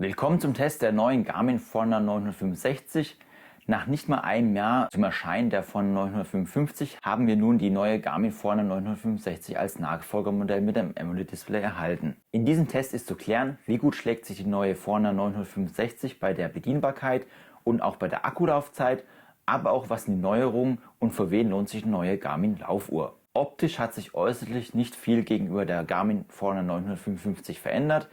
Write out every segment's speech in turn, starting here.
Willkommen zum Test der neuen Garmin Forerunner 965. Nach nicht mal einem Jahr zum Erscheinen der Forerunner 955 haben wir nun die neue Garmin Forerunner 965 als Nachfolgermodell mit dem AMOLED-Display erhalten. In diesem Test ist zu klären, wie gut schlägt sich die neue Forerunner 965 bei der Bedienbarkeit und auch bei der Akkulaufzeit, aber auch was sind die Neuerungen und für wen lohnt sich eine neue Garmin Laufuhr. Optisch hat sich äußerlich nicht viel gegenüber der Garmin Forerunner 955 verändert.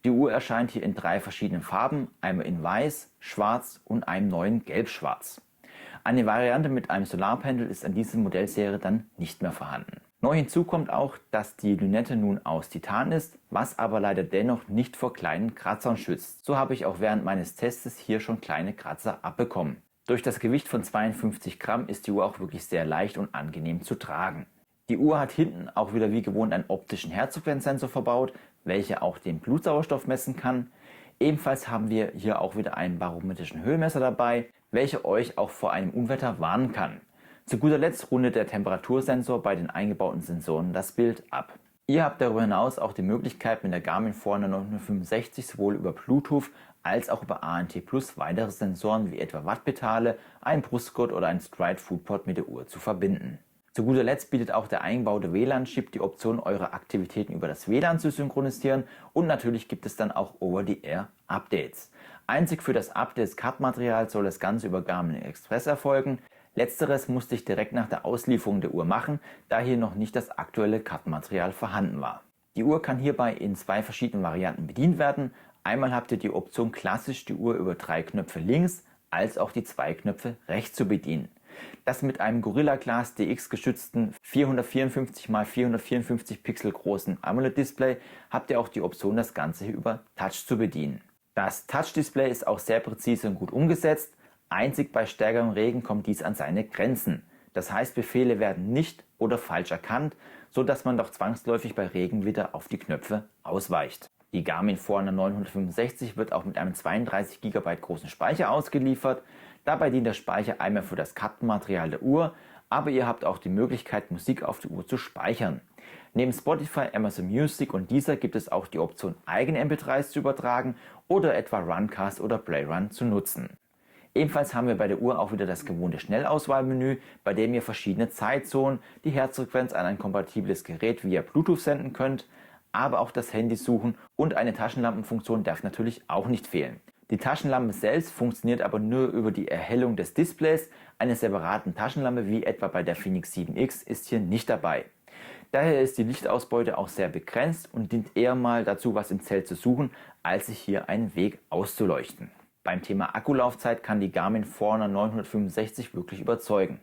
Die Uhr erscheint hier in 3 verschiedenen Farben, einmal in Weiß, Schwarz und einem neuen Gelb-Schwarz. Eine Variante mit einem Solarpanel ist an dieser Modellserie dann nicht mehr vorhanden. Neu hinzu kommt auch, dass die Lünette nun aus Titan ist, was aber leider dennoch nicht vor kleinen Kratzern schützt. So habe ich auch während meines Tests hier schon kleine Kratzer abbekommen. Durch das Gewicht von 52 Gramm ist die Uhr auch wirklich sehr leicht und angenehm zu tragen. Die Uhr hat hinten auch wieder wie gewohnt einen optischen Herzfrequenzsensor verbaut, welcher auch den Blutsauerstoff messen kann. Ebenfalls haben wir hier auch wieder einen barometrischen Höhenmesser dabei, welcher euch auch vor einem Unwetter warnen kann. Zu guter Letzt rundet der Temperatursensor bei den eingebauten Sensoren das Bild ab. Ihr habt darüber hinaus auch die Möglichkeit mit der Garmin Forerunner 965 sowohl über Bluetooth als auch über ANT Plus weitere Sensoren wie etwa Wattpedale, einen Brustgurt oder ein Stride Footpod mit der Uhr zu verbinden. Zu guter Letzt bietet auch der eingebaute WLAN-Chip die Option, eure Aktivitäten über das WLAN zu synchronisieren, und natürlich gibt es dann auch Over-the-Air-Updates. Einzig für das Update des Kartenmaterials soll das Ganze über Garmin Express erfolgen. Letzteres musste ich direkt nach der Auslieferung der Uhr machen, da hier noch nicht das aktuelle Kartenmaterial vorhanden war. Die Uhr kann hierbei in 2 verschiedenen Varianten bedient werden. Einmal habt ihr die Option, klassisch die Uhr über 3 Knöpfe links als auch die 2 Knöpfe rechts zu bedienen. Das mit einem Gorilla Glass DX geschützten 454 x 454 Pixel großen AMOLED-Display habt ihr auch die Option, das Ganze hier über Touch zu bedienen. Das Touch-Display ist auch sehr präzise und gut umgesetzt. Einzig bei stärkerem Regen kommt dies an seine Grenzen. Das heißt, Befehle werden nicht oder falsch erkannt, so dass man doch zwangsläufig bei Regen wieder auf die Knöpfe ausweicht. Die Garmin Forerunner 965 wird auch mit einem 32 GB großen Speicher ausgeliefert. Dabei dient der Speicher einmal für das Kartenmaterial der Uhr, aber ihr habt auch die Möglichkeit, Musik auf die Uhr zu speichern. Neben Spotify, Amazon Music und Deezer gibt es auch die Option, eigene MP3s zu übertragen oder etwa Runcast oder Playrun zu nutzen. Ebenfalls haben wir bei der Uhr auch wieder das gewohnte Schnellauswahlmenü, bei dem ihr verschiedene Zeitzonen, die Herzfrequenz an ein kompatibles Gerät via Bluetooth senden könnt, aber auch das Handy suchen und eine Taschenlampenfunktion darf natürlich auch nicht fehlen. Die Taschenlampe selbst funktioniert aber nur über die Erhellung des Displays. Eine separaten Taschenlampe wie etwa bei der Fenix 7X ist hier nicht dabei. Daher ist die Lichtausbeute auch sehr begrenzt und dient eher mal dazu, was im Zelt zu suchen, als sich hier einen Weg auszuleuchten. Beim Thema Akkulaufzeit kann die Garmin Forerunner 965 wirklich überzeugen.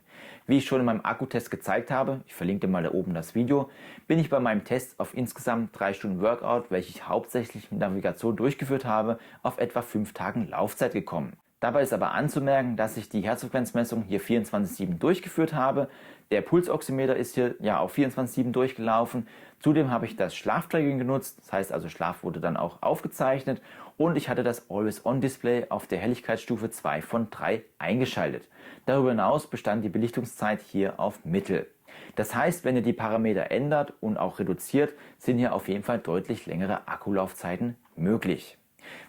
Wie ich schon in meinem Akkutest gezeigt habe, ich verlinke dir mal da oben das Video, bin ich bei meinem Test auf insgesamt 3 Stunden Workout, welche ich hauptsächlich mit Navigation durchgeführt habe, auf etwa 5 Tagen Laufzeit gekommen. Dabei ist aber anzumerken, dass ich die Herzfrequenzmessung hier 24/7 durchgeführt habe. Der Pulsoximeter ist hier auf 24/7 durchgelaufen. Zudem habe ich das Schlaftracking genutzt, das heißt also Schlaf wurde dann auch aufgezeichnet, und ich hatte das Always-On-Display auf der Helligkeitsstufe 2 von 3 eingeschaltet. Darüber hinaus bestand die Belichtungszeit hier auf Mittel. Das heißt, wenn ihr die Parameter ändert und auch reduziert, sind hier auf jeden Fall deutlich längere Akkulaufzeiten möglich.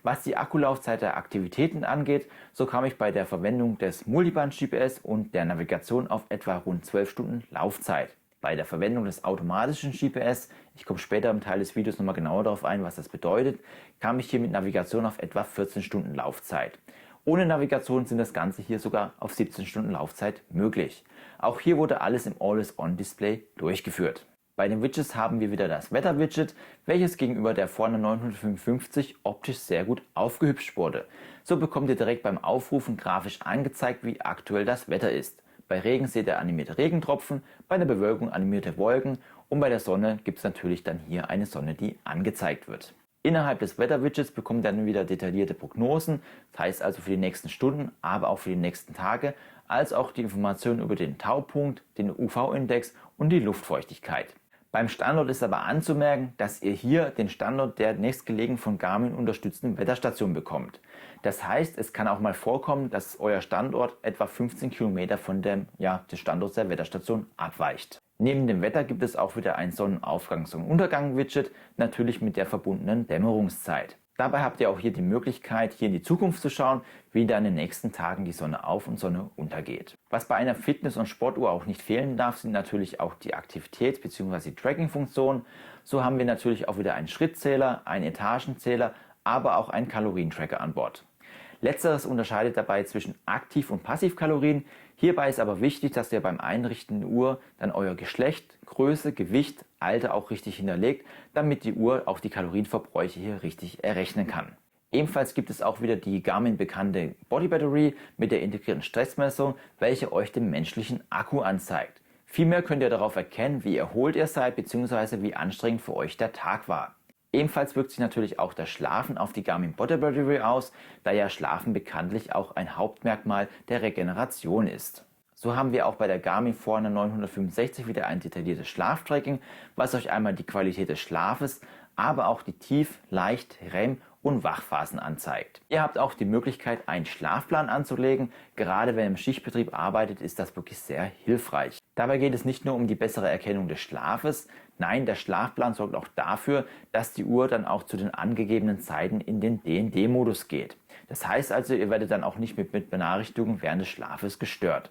Was die Akkulaufzeit der Aktivitäten angeht, so kam ich bei der Verwendung des Multiband-GPS und der Navigation auf etwa rund 12 Stunden Laufzeit. Bei der Verwendung des automatischen GPS, ich komme später im Teil des Videos nochmal genauer darauf ein, was das bedeutet, kam ich hier mit Navigation auf etwa 14 Stunden Laufzeit. Ohne Navigation sind das Ganze hier sogar auf 17 Stunden Laufzeit möglich. Auch hier wurde alles im Always-On-Display durchgeführt. Bei den Widgets haben wir wieder das Wetter-Widget, welches gegenüber der Forerunner 955 optisch sehr gut aufgehübscht wurde. So bekommt ihr direkt beim Aufrufen grafisch angezeigt, wie aktuell das Wetter ist. Bei Regen seht ihr animierte Regentropfen, bei der Bewölkung animierte Wolken und bei der Sonne gibt es natürlich dann hier eine Sonne, die angezeigt wird. Innerhalb des Wetter-Widgets bekommt ihr dann wieder detaillierte Prognosen, das heißt also für die nächsten Stunden, aber auch für die nächsten Tage, als auch die Informationen über den Taupunkt, den UV-Index und die Luftfeuchtigkeit. Beim Standort ist aber anzumerken, dass ihr hier den Standort der nächstgelegenen von Garmin unterstützten Wetterstation bekommt. Das heißt, es kann auch mal vorkommen, dass euer Standort etwa 15 Kilometer von des Standorts der Wetterstation abweicht. Neben dem Wetter gibt es auch wieder ein Sonnenaufgangs- und Untergang-Widget, natürlich mit der verbundenen Dämmerungszeit. Dabei habt ihr auch hier die Möglichkeit, hier in die Zukunft zu schauen, wie da in den nächsten Tagen die Sonne auf und Sonne untergeht. Was bei einer Fitness- und Sportuhr auch nicht fehlen darf, sind natürlich auch die Aktivitäts- bzw. die Tracking-Funktionen. So haben wir natürlich auch wieder einen Schrittzähler, einen Etagenzähler, aber auch einen Kalorientracker an Bord. Letzteres unterscheidet dabei zwischen Aktiv- und Passivkalorien. Hierbei ist aber wichtig, dass ihr beim Einrichten der Uhr dann euer Geschlecht, Größe, Gewicht, Alter auch richtig hinterlegt, damit die Uhr auch die Kalorienverbräuche hier richtig errechnen kann. Ebenfalls gibt es auch wieder die Garmin bekannte Body Battery mit der integrierten Stressmessung, welche euch den menschlichen Akku anzeigt. Vielmehr könnt ihr darauf erkennen, wie erholt ihr seid bzw. wie anstrengend für euch der Tag war. Ebenfalls wirkt sich natürlich auch das Schlafen auf die Garmin Body Battery aus, da ja Schlafen bekanntlich auch ein Hauptmerkmal der Regeneration ist. So haben wir auch bei der Garmin Forerunner 965 wieder ein detailliertes Schlaftracking, was euch einmal die Qualität des Schlafes, aber auch die Tief-, Leicht-, REM- und Wachphasen anzeigt. Ihr habt auch die Möglichkeit, einen Schlafplan anzulegen. Gerade wenn ihr im Schichtbetrieb arbeitet, ist das wirklich sehr hilfreich. Dabei geht es nicht nur um die bessere Erkennung des Schlafes, nein, der Schlafplan sorgt auch dafür, dass die Uhr dann auch zu den angegebenen Zeiten in den DND-Modus geht. Das heißt also, ihr werdet dann auch nicht mit Benachrichtigungen während des Schlafes gestört.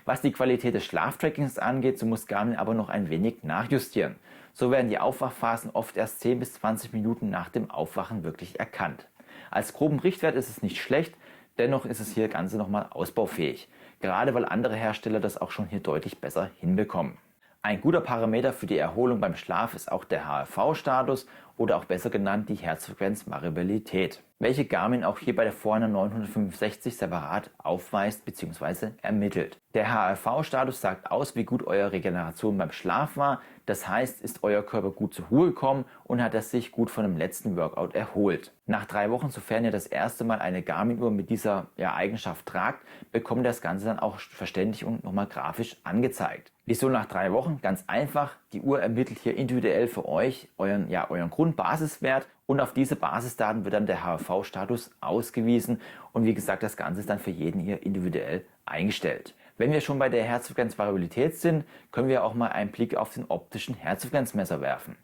Was die Qualität des Schlaftrackings angeht, so muss Garmin aber noch ein wenig nachjustieren. So werden die Aufwachphasen oft erst 10 bis 20 Minuten nach dem Aufwachen wirklich erkannt. Als groben Richtwert ist es nicht schlecht, dennoch ist es hier Ganze nochmal ausbaufähig. Gerade weil andere Hersteller das auch schon hier deutlich besser hinbekommen. Ein guter Parameter für die Erholung beim Schlaf ist auch der HRV-Status oder auch besser genannt die Herzfrequenzvariabilität, welche Garmin auch hier bei der Forerunner 965 separat aufweist bzw. ermittelt. Der HRV-Status sagt aus, wie gut eure Regeneration beim Schlaf war, das heißt, ist euer Körper gut zur Ruhe gekommen und hat er sich gut von dem letzten Workout erholt. Nach 3 Wochen, sofern ihr das erste Mal eine Garmin-Uhr mit dieser Eigenschaft tragt, bekommt ihr das Ganze dann auch verständlich und nochmal grafisch angezeigt. Wieso nach 3 Wochen? Ganz einfach, die Uhr ermittelt hier individuell für euch euren Grundbasiswert und auf diese Basisdaten wird dann der HRV-Status ausgewiesen und wie gesagt, das Ganze ist dann für jeden hier individuell eingestellt. Wenn wir schon bei der Herzfrequenzvariabilität sind, können wir auch mal einen Blick auf den optischen Herzfrequenzmesser werfen.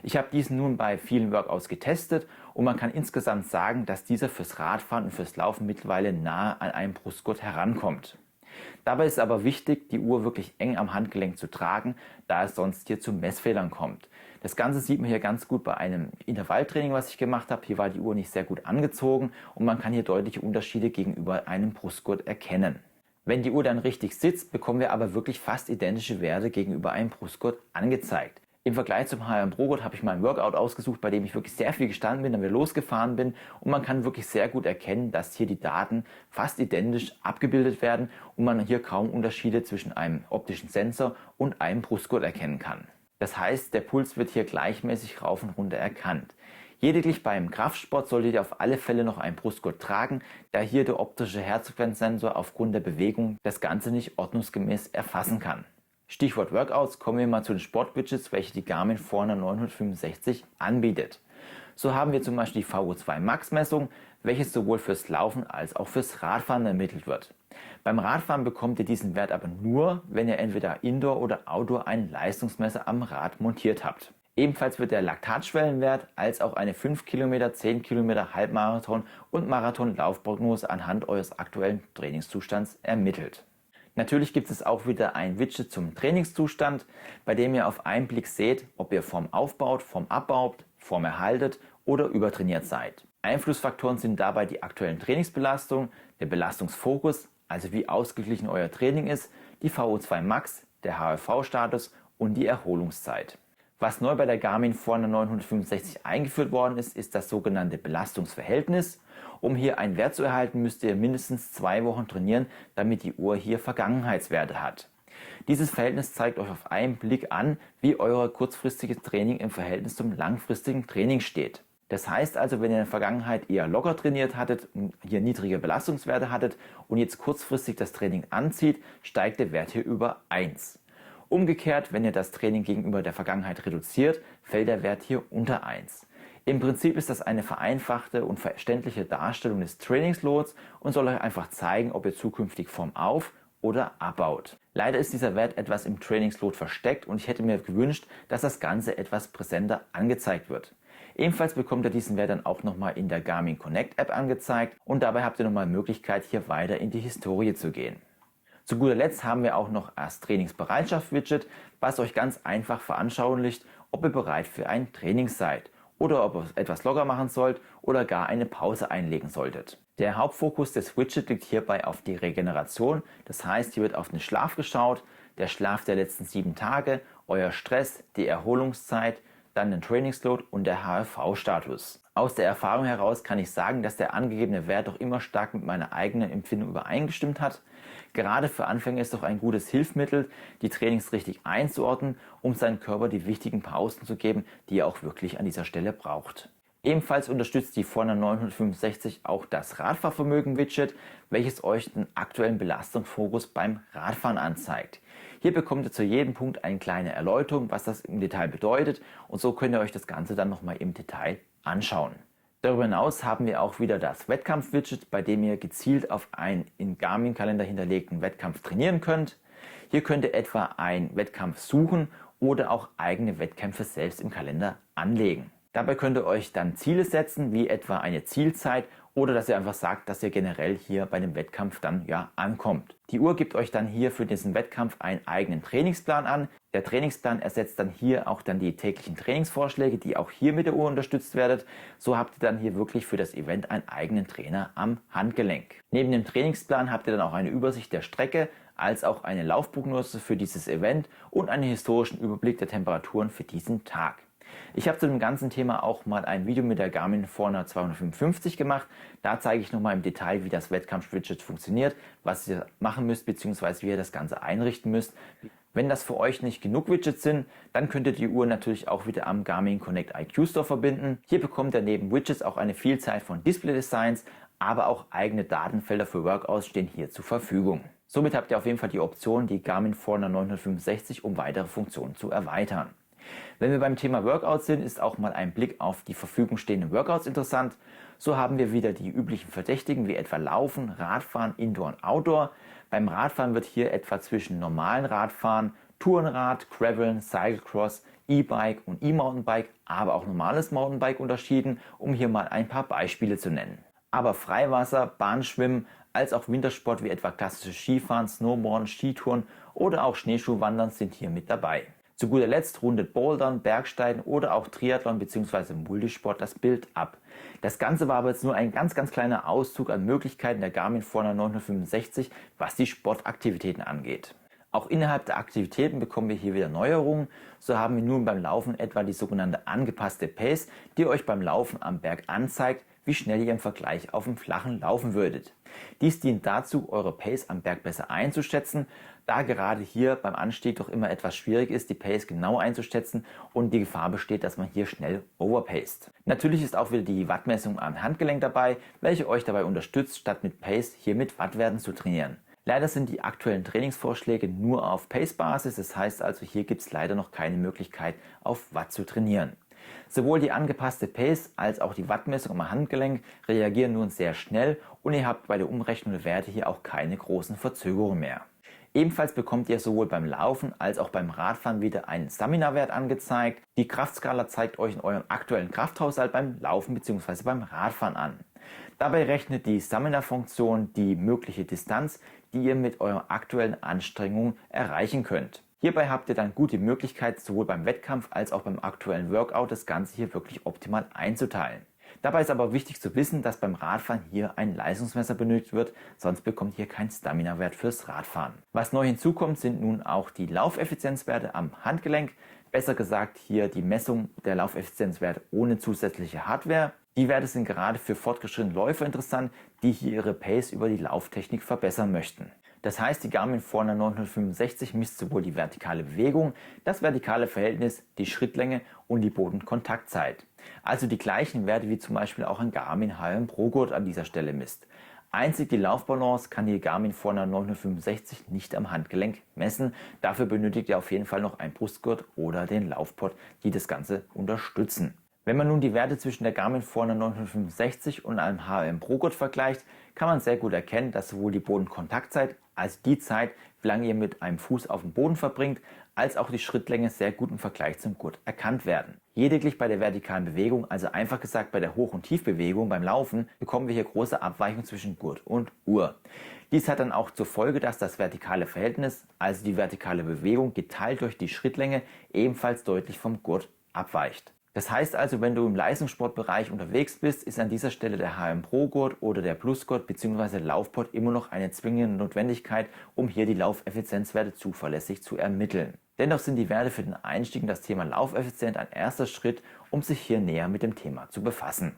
Ich habe diesen nun bei vielen Workouts getestet und man kann insgesamt sagen, dass dieser fürs Radfahren und fürs Laufen mittlerweile nahe an einen Brustgurt herankommt. Dabei ist aber wichtig, die Uhr wirklich eng am Handgelenk zu tragen, da es sonst hier zu Messfehlern kommt. Das Ganze sieht man hier ganz gut bei einem Intervalltraining, was ich gemacht habe. Hier war die Uhr nicht sehr gut angezogen und man kann hier deutliche Unterschiede gegenüber einem Brustgurt erkennen. Wenn die Uhr dann richtig sitzt, bekommen wir aber wirklich fast identische Werte gegenüber einem Brustgurt angezeigt. Im Vergleich zum HRM Pro-Gurt habe ich mal ein Workout ausgesucht, bei dem ich wirklich sehr viel gestanden bin, dann wieder losgefahren bin und man kann wirklich sehr gut erkennen, dass hier die Daten fast identisch abgebildet werden und man hier kaum Unterschiede zwischen einem optischen Sensor und einem Brustgurt erkennen kann. Das heißt, der Puls wird hier gleichmäßig rauf und runter erkannt. Lediglich beim Kraftsport solltet ihr auf alle Fälle noch einen Brustgurt tragen, da hier der optische Herzfrequenzsensor aufgrund der Bewegung das Ganze nicht ordnungsgemäß erfassen kann. Stichwort Workouts, kommen wir mal zu den Sportwidgets, welche die Garmin Forerunner 965 anbietet. So haben wir zum Beispiel die VO2 Max Messung, welches sowohl fürs Laufen als auch fürs Radfahren ermittelt wird. Beim Radfahren bekommt ihr diesen Wert aber nur, wenn ihr entweder Indoor oder Outdoor einen Leistungsmesser am Rad montiert habt. Ebenfalls wird der Laktatschwellenwert als auch eine 5 Kilometer, 10 Kilometer Halbmarathon und Marathon-Laufprognose anhand eures aktuellen Trainingszustands ermittelt. Natürlich gibt es auch wieder ein Widget zum Trainingszustand, bei dem ihr auf einen Blick seht, ob ihr Form aufbaut, Form abbaut, Form erhaltet oder übertrainiert seid. Einflussfaktoren sind dabei die aktuellen Trainingsbelastung, der Belastungsfokus, also wie ausgeglichen euer Training ist, die VO2 Max, der HRV-Status und die Erholungszeit. Was neu bei der Garmin Forerunner 965 eingeführt worden ist, ist das sogenannte Belastungsverhältnis. Um hier einen Wert zu erhalten, müsst ihr mindestens 2 Wochen trainieren, damit die Uhr hier Vergangenheitswerte hat. Dieses Verhältnis zeigt euch auf einen Blick an, wie euer kurzfristiges Training im Verhältnis zum langfristigen Training steht. Das heißt also, wenn ihr in der Vergangenheit eher locker trainiert hattet und hier niedrige Belastungswerte hattet und jetzt kurzfristig das Training anzieht, steigt der Wert hier über 1. Umgekehrt, wenn ihr das Training gegenüber der Vergangenheit reduziert, fällt der Wert hier unter 1. Im Prinzip ist das eine vereinfachte und verständliche Darstellung des Trainingsloads und soll euch einfach zeigen, ob ihr zukünftig Form auf- oder abbaut. Leider ist dieser Wert etwas im Trainingsload versteckt und ich hätte mir gewünscht, dass das Ganze etwas präsenter angezeigt wird. Ebenfalls bekommt ihr diesen Wert dann auch nochmal in der Garmin Connect App angezeigt und dabei habt ihr nochmal Möglichkeit, hier weiter in die Historie zu gehen. Zu guter Letzt haben wir auch noch das Trainingsbereitschaft-Widget, was euch ganz einfach veranschaulicht, ob ihr bereit für ein Training seid oder ob ihr etwas locker machen sollt oder gar eine Pause einlegen solltet. Der Hauptfokus des Widgets liegt hierbei auf die Regeneration, das heißt, hier wird auf den Schlaf geschaut, der Schlaf der letzten 7 Tage, euer Stress, die Erholungszeit, dann den Trainingsload und der HRV-Status. Aus der Erfahrung heraus kann ich sagen, dass der angegebene Wert doch immer stark mit meiner eigenen Empfindung übereingestimmt hat. Gerade für Anfänger ist doch ein gutes Hilfsmittel, die Trainings richtig einzuordnen, um seinem Körper die wichtigen Pausen zu geben, die er auch wirklich an dieser Stelle braucht. Ebenfalls unterstützt die Forna 965 auch das Radfahrvermögen-Widget, welches euch den aktuellen Belastungsfokus beim Radfahren anzeigt. Hier bekommt ihr zu jedem Punkt eine kleine Erläuterung, was das im Detail bedeutet, und so könnt ihr euch das Ganze dann nochmal im Detail anschauen. Darüber hinaus haben wir auch wieder das Wettkampf-Widget, bei dem ihr gezielt auf einen in Garmin-Kalender hinterlegten Wettkampf trainieren könnt. Hier könnt ihr etwa einen Wettkampf suchen oder auch eigene Wettkämpfe selbst im Kalender anlegen. Dabei könnt ihr euch dann Ziele setzen, wie etwa eine Zielzeit oder dass ihr einfach sagt, dass ihr generell hier bei dem Wettkampf dann ankommt. Die Uhr gibt euch dann hier für diesen Wettkampf einen eigenen Trainingsplan an. Der Trainingsplan ersetzt dann hier auch dann die täglichen Trainingsvorschläge, die auch hier mit der Uhr unterstützt werden. So habt ihr dann hier wirklich für das Event einen eigenen Trainer am Handgelenk. Neben dem Trainingsplan habt ihr dann auch eine Übersicht der Strecke, als auch eine Laufprognose für dieses Event und einen historischen Überblick der Temperaturen für diesen Tag. Ich habe zu dem ganzen Thema auch mal ein Video mit der Garmin Forna 255 gemacht. Da zeige ich nochmal im Detail, wie das Wettkampf-Widget funktioniert, was ihr machen müsst bzw. wie ihr das Ganze einrichten müsst. Wenn das für euch nicht genug Widgets sind, dann könnt ihr die Uhr natürlich auch wieder am Garmin Connect IQ Store verbinden. Hier bekommt ihr neben Widgets auch eine Vielzahl von Display-Designs, aber auch eigene Datenfelder für Workouts stehen hier zur Verfügung. Somit habt ihr auf jeden Fall die Option, die Garmin Forna 965 um weitere Funktionen zu erweitern. Wenn wir beim Thema Workouts sind, ist auch mal ein Blick auf die Verfügung stehenden Workouts interessant. So haben wir wieder die üblichen Verdächtigen wie etwa Laufen, Radfahren, Indoor und Outdoor. Beim Radfahren wird hier etwa zwischen normalen Radfahren, Tourenrad, Graveln, Cyclocross, E-Bike und E-Mountainbike, aber auch normales Mountainbike unterschieden, um hier mal ein paar Beispiele zu nennen. Aber Freiwasser, Bahnschwimmen, als auch Wintersport wie etwa klassisches Skifahren, Snowboarden, Skitouren oder auch Schneeschuhwandern sind hier mit dabei. Zu guter Letzt rundet Bouldern, Bergsteigen oder auch Triathlon bzw. Multisport das Bild ab. Das Ganze war aber jetzt nur ein ganz kleiner Auszug an Möglichkeiten der Garmin Forna 965, was die Sportaktivitäten angeht. Auch innerhalb der Aktivitäten bekommen wir hier wieder Neuerungen. So haben wir nun beim Laufen etwa die sogenannte angepasste Pace, die euch beim Laufen am Berg anzeigt, wie schnell ihr im Vergleich auf dem Flachen laufen würdet. Dies dient dazu, eure Pace am Berg besser einzuschätzen, da gerade hier beim Anstieg doch immer etwas schwierig ist, die Pace genau einzuschätzen und die Gefahr besteht, dass man hier schnell overpaced. Natürlich ist auch wieder die Wattmessung am Handgelenk dabei, welche euch dabei unterstützt, statt mit Pace hier mit Wattwerten zu trainieren. Leider sind die aktuellen Trainingsvorschläge nur auf Pace-Basis, das heißt also, hier gibt es leider noch keine Möglichkeit, auf Watt zu trainieren. Sowohl die angepasste Pace als auch die Wattmessung am Handgelenk reagieren nun sehr schnell und ihr habt bei der Umrechnung der Werte hier auch keine großen Verzögerungen mehr. Ebenfalls bekommt ihr sowohl beim Laufen als auch beim Radfahren wieder einen Stamina-Wert angezeigt. Die Kraftskala zeigt euch in eurem aktuellen Krafthaushalt beim Laufen bzw. beim Radfahren an. Dabei rechnet die Stamina-Funktion die mögliche Distanz, die ihr mit eurer aktuellen Anstrengung erreichen könnt. Hierbei habt ihr dann gut die Möglichkeit, sowohl beim Wettkampf als auch beim aktuellen Workout das Ganze hier wirklich optimal einzuteilen. Dabei ist aber wichtig zu wissen, dass beim Radfahren hier ein Leistungsmesser benötigt wird, sonst bekommt ihr keinen Stamina-Wert fürs Radfahren. Was neu hinzukommt, sind nun auch die Laufeffizienzwerte am Handgelenk, besser gesagt hier die Messung der Laufeffizienzwerte ohne zusätzliche Hardware. Die Werte sind gerade für fortgeschrittene Läufer interessant, die hier ihre Pace über die Lauftechnik verbessern möchten. Das heißt, die Garmin Forna 965 misst sowohl die vertikale Bewegung, das vertikale Verhältnis, die Schrittlänge und die Bodenkontaktzeit. Also die gleichen Werte wie zum Beispiel auch ein Garmin HRM Pro Gurt an dieser Stelle misst. Einzig die Laufbalance kann die Garmin Forna 965 nicht am Handgelenk messen. Dafür benötigt ihr auf jeden Fall noch ein Brustgurt oder den Laufpod, die das Ganze unterstützen. Wenn man nun die Werte zwischen der Garmin Forerunner 965 und einem HRM ProGuard vergleicht, kann man sehr gut erkennen, dass sowohl die Bodenkontaktzeit, also die Zeit, wie lange ihr mit einem Fuß auf dem Boden verbringt, als auch die Schrittlänge sehr gut im Vergleich zum Gurt erkannt werden. Lediglich bei der vertikalen Bewegung, also einfach gesagt bei der Hoch- und Tiefbewegung beim Laufen, bekommen wir hier große Abweichungen zwischen Gurt und Uhr. Dies hat dann auch zur Folge, dass das vertikale Verhältnis, also die vertikale Bewegung geteilt durch die Schrittlänge, ebenfalls deutlich vom Gurt abweicht. Das heißt also, wenn du im Leistungssportbereich unterwegs bist, ist an dieser Stelle der HRM ProGuard oder der PlusGuard bzw. Laufpod immer noch eine zwingende Notwendigkeit, um hier die Laufeffizienzwerte zuverlässig zu ermitteln. Dennoch sind die Werte für den Einstieg in das Thema Laufeffizient ein erster Schritt, um sich hier näher mit dem Thema zu befassen.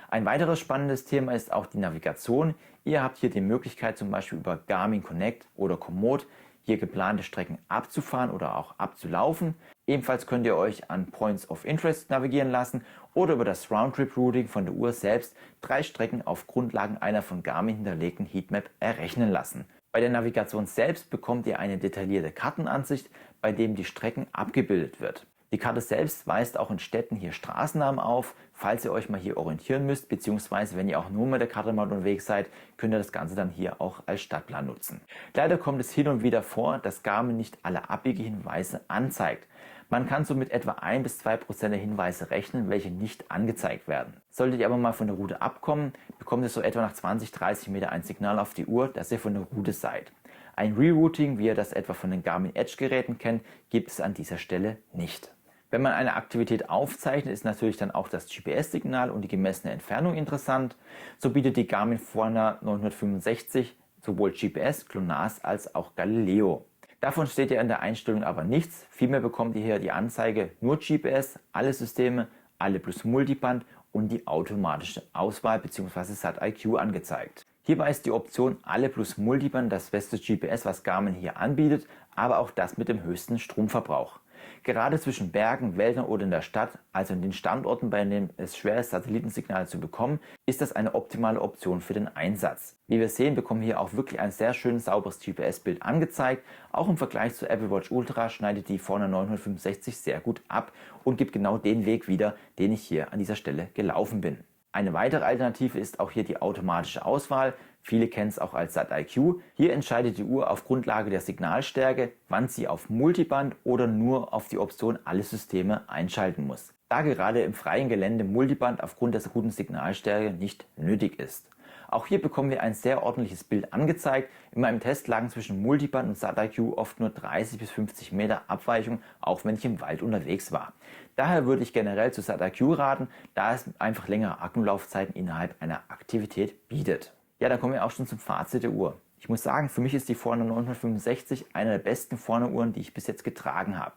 Ein weiteres spannendes Thema ist auch die Navigation. Ihr habt hier die Möglichkeit, zum Beispiel über Garmin Connect oder Komoot hier geplante Strecken abzufahren oder auch abzulaufen. Ebenfalls könnt ihr euch an Points of Interest navigieren lassen oder über das Roundtrip-Routing von der Uhr selbst 3 Strecken auf Grundlagen einer von Garmin hinterlegten Heatmap errechnen lassen. Bei der Navigation selbst bekommt ihr eine detaillierte Kartenansicht, bei dem die Strecken abgebildet wird. Die Karte selbst weist auch in Städten hier Straßennamen auf, falls ihr euch mal hier orientieren müsst, beziehungsweise wenn ihr auch nur mit der Karte mal unterwegs seid, könnt ihr das Ganze dann hier auch als Stadtplan nutzen. Leider kommt es hin und wieder vor, dass Garmin nicht alle Abbiegehinweise anzeigt. Man kann so mit etwa 1-2% der Hinweise rechnen, welche nicht angezeigt werden. Solltet ihr aber mal von der Route abkommen, bekommt ihr so etwa nach 20-30 Meter ein Signal auf die Uhr, dass ihr von der Route seid. Ein Rerouting, wie ihr das etwa von den Garmin Edge Geräten kennt, gibt es an dieser Stelle nicht. Wenn man eine Aktivität aufzeichnet, ist natürlich dann auch das GPS-Signal und die gemessene Entfernung interessant. So bietet die Garmin Forerunner 965 sowohl GPS, GLONASS als auch Galileo. Davon steht ja in der Einstellung aber nichts. Vielmehr bekommt ihr hier die Anzeige nur GPS, alle Systeme, alle plus Multiband und die automatische Auswahl bzw. SatIQ angezeigt. Hierbei ist die Option alle plus Multiband das beste GPS, was Garmin hier anbietet, aber auch das mit dem höchsten Stromverbrauch. Gerade zwischen Bergen, Wäldern oder in der Stadt, also in den Standorten, bei denen es schwer ist, Satellitensignale zu bekommen, ist das eine optimale Option für den Einsatz. Wie wir sehen, bekommen wir hier auch wirklich ein sehr schönes, sauberes GPS-Bild angezeigt. Auch im Vergleich zur Apple Watch Ultra schneidet die Forerunner 965 sehr gut ab und gibt genau den Weg wieder, den ich hier an dieser Stelle gelaufen bin. Eine weitere Alternative ist auch hier die automatische Auswahl. Viele kennen es auch als SatIQ. Hier entscheidet die Uhr auf Grundlage der Signalstärke, wann sie auf Multiband oder nur auf die Option alle Systeme einschalten muss. Da gerade im freien Gelände Multiband aufgrund der guten Signalstärke nicht nötig ist. Auch hier bekommen wir ein sehr ordentliches Bild angezeigt. In meinem Test lagen zwischen Multiband und SatIQ oft nur 30-50 Meter Abweichung, auch wenn ich im Wald unterwegs war. Daher würde ich generell zu SatIQ raten, da es einfach längere Akkulaufzeiten innerhalb einer Aktivität bietet. Ja, dann kommen wir auch schon zum Fazit der Uhr. Ich muss sagen, für mich ist die Forerunner 965 eine der besten Forerunner-Uhren, die ich bis jetzt getragen habe.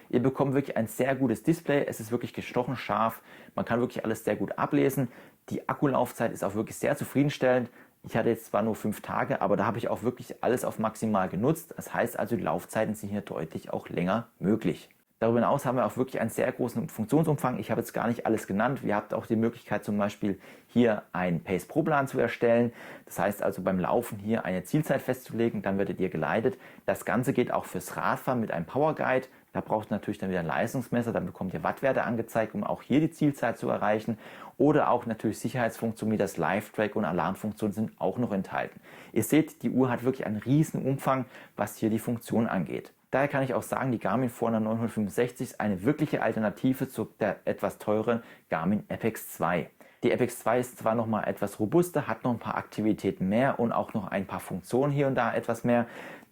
Ihr bekommt wirklich ein sehr gutes Display, es ist wirklich gestochen scharf, man kann wirklich alles sehr gut ablesen. Die Akkulaufzeit ist auch wirklich sehr zufriedenstellend. Ich hatte jetzt zwar nur 5 Tage, aber da habe ich auch wirklich alles auf maximal genutzt. Das heißt also, die Laufzeiten sind hier deutlich auch länger möglich. Darüber hinaus haben wir auch wirklich einen sehr großen Funktionsumfang. Ich habe jetzt gar nicht alles genannt. Ihr habt auch die Möglichkeit zum Beispiel hier einen Pace Pro Plan zu erstellen. Das heißt also beim Laufen hier eine Zielzeit festzulegen, dann werdet ihr geleitet. Das Ganze geht auch fürs Radfahren mit einem Power Guide. Da braucht ihr natürlich dann wieder ein Leistungsmesser, dann bekommt ihr Wattwerte angezeigt, um auch hier die Zielzeit zu erreichen. Oder auch natürlich Sicherheitsfunktionen wie das Live-Track und Alarmfunktionen sind auch noch enthalten. Ihr seht, die Uhr hat wirklich einen riesen Umfang, was hier die Funktion angeht. Daher kann ich auch sagen, die Garmin Forerunner 965 ist eine wirkliche Alternative zu der etwas teuren Garmin Apex 2. Die Apex 2 ist zwar noch mal etwas robuster, hat noch ein paar Aktivitäten mehr und auch noch ein paar Funktionen hier und da etwas mehr.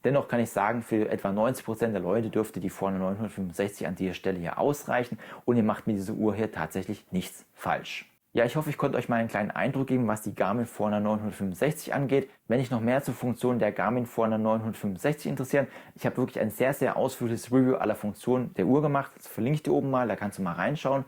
Dennoch kann ich sagen, für etwa 90% der Leute dürfte die Forerunner 965 an dieser Stelle hier ausreichen und ihr macht mit dieser Uhr hier tatsächlich nichts falsch. Ja, ich hoffe, ich konnte euch mal einen kleinen Eindruck geben, was die Garmin Forerunner 965 angeht. Wenn euch noch mehr zur Funktion der Garmin Forerunner 965 interessieren, ich habe wirklich ein sehr, sehr ausführliches Review aller Funktionen der Uhr gemacht. Das verlinke ich dir oben mal, da kannst du mal reinschauen.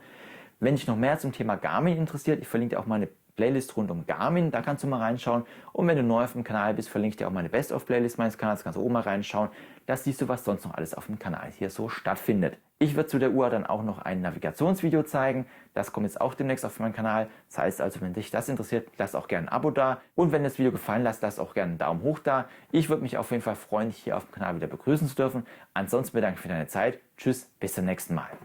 Wenn dich noch mehr zum Thema Garmin interessiert, ich verlinke dir auch meine Playlist rund um Garmin, da kannst du mal reinschauen. Und wenn du neu auf dem Kanal bist, verlinke ich dir auch meine Best-of-Playlist meines Kanals, kannst du oben mal reinschauen. Da siehst du, was sonst noch alles auf dem Kanal hier so stattfindet. Ich werde zu der Uhr dann auch noch ein Navigationsvideo zeigen. Das kommt jetzt auch demnächst auf meinen Kanal. Das heißt also, wenn dich das interessiert, lass auch gerne ein Abo da. Und wenn dir das Video gefallen hat, lass auch gerne einen Daumen hoch da. Ich würde mich auf jeden Fall freuen, dich hier auf dem Kanal wieder begrüßen zu dürfen. Ansonsten bedanke ich mich für deine Zeit. Tschüss, bis zum nächsten Mal.